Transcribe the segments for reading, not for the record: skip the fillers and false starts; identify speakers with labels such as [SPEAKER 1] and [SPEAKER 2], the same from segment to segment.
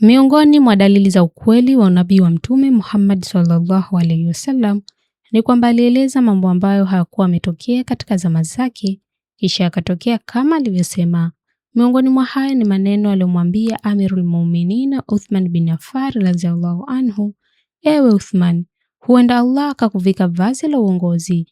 [SPEAKER 1] Miongoni mwa dalili za ukweli wa unabii wa Mtume Muhammad sallallahu alaihi wasallam ni kwamba alieleza mambo ambayo hayakuwa yametokea katika zama zake kisha yakatokea kama alivyosema. Miongoni mwa haya ni maneno aliyomwambia Amirul Mu'minin Uthman bin Affan radhiallahu anhu: ewe Uthman, huenda Allah akakuvika vazi la uongozi,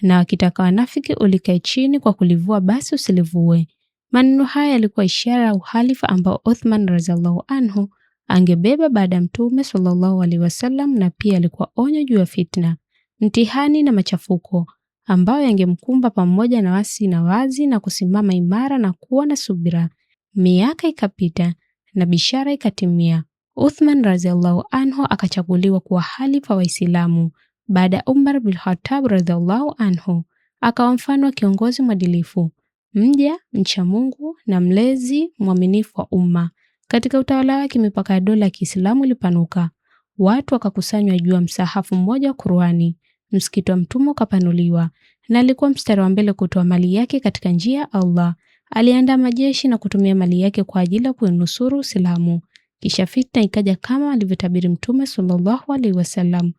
[SPEAKER 1] na akitaka wanafiki ulikae chini kwa kulivua basi usilivue. Maneno haya yalikuwa ishara ya uhalifa ambao Uthman radhiallahu anhu angebeba baada ya Mtume sallallahu alaihi wasallam, na pia alikuwa onyo juu ya fitna, mtihani na machafuko ambayo yangemkumba pamoja na wasi na wazi na kusimama imara na kuwa na subira. Miaka ikapita na bishara ikatimia. Uthman radhiallahu anhu akachaguliwa kuwa halifa wa Waislamu baada ya Umar bin Khattab radhiallahu anhu. Akawa mfano wa kiongozi mwadilifu, mja mcha Mungu na mlezi mwaminifu wa umma. Katika utawala wake mipaka ya dola ya Kiislamu ilipanuka. Watu wakakusanywa juu ya msahafu mmoja wa Qur'ani. Msikiti wa Mtume ukapanuliwa na alikuwa mstari wa mbele kutoa mali yake katika njia ya Allah. Aliandaa majeshi na kutumia mali yake kwa ajili ya kuinusuru Uislamu. Kisha fitna ikaja kama alivyotabiri Mtume sallallahu alaihi wasallam.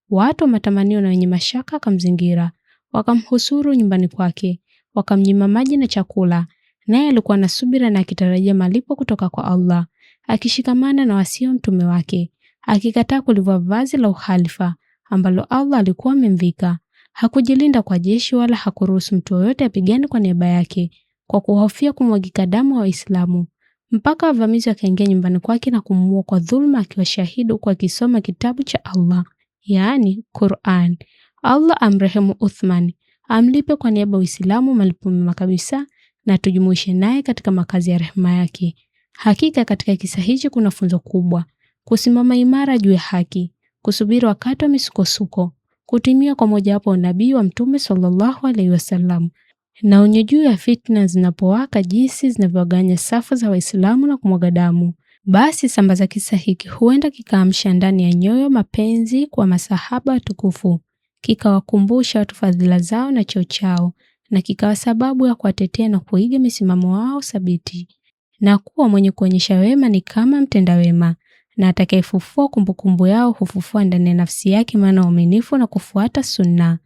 [SPEAKER 1] Watu wa matamanio na wenye mashaka akamzingira, wakamhusuru nyumbani kwake, wakamnyima maji na chakula. Naye alikuwa na subira na akitarajia malipo kutoka kwa Allah, akishikamana na wasio mtume wake, akikataa kulivua vazi la uhalifa ambalo Allah alikuwa amemvika. Hakujilinda kwa jeshi wala hakuruhusu mtu yoyote apigane kwa niaba yake kwa kuhofia kumwagika damu wa Waislamu, mpaka wavamizi wakaingia nyumbani kwake na kumuua kwa dhulma akiwa shahidi huku akisoma kitabu cha Allah, yaani Qur'an. Allah amrehemu Uthman, amlipe kwa niaba ya Uislamu malipo mema kabisa, na tujumuishe naye katika makazi ya rehema yake. Hakika katika kisa hichi kuna funzo kubwa: kusimama imara juu ya haki, kusubiri wakati wa misukosuko, kutimia kwa mojawapo unabii wa Mtume sallallahu alaihi wasallam, na onyo juu ya fitna zinapowaka jinsi zinavyoganya safu za Waislamu na kumwaga damu. Basi sambaza kisa hiki, huenda kikaamsha ndani ya nyoyo mapenzi kwa masahaba watukufu, kikawakumbusha watu fadhila zao na cheo chao, na kikawa sababu ya kuwatetea na kuiga misimamo wao thabiti, na kuwa mwenye kuonyesha wema ni kama mtenda wema, na atakayefufua kumbukumbu yao hufufua ndani ya nafsi yake maana uaminifu na kufuata sunna.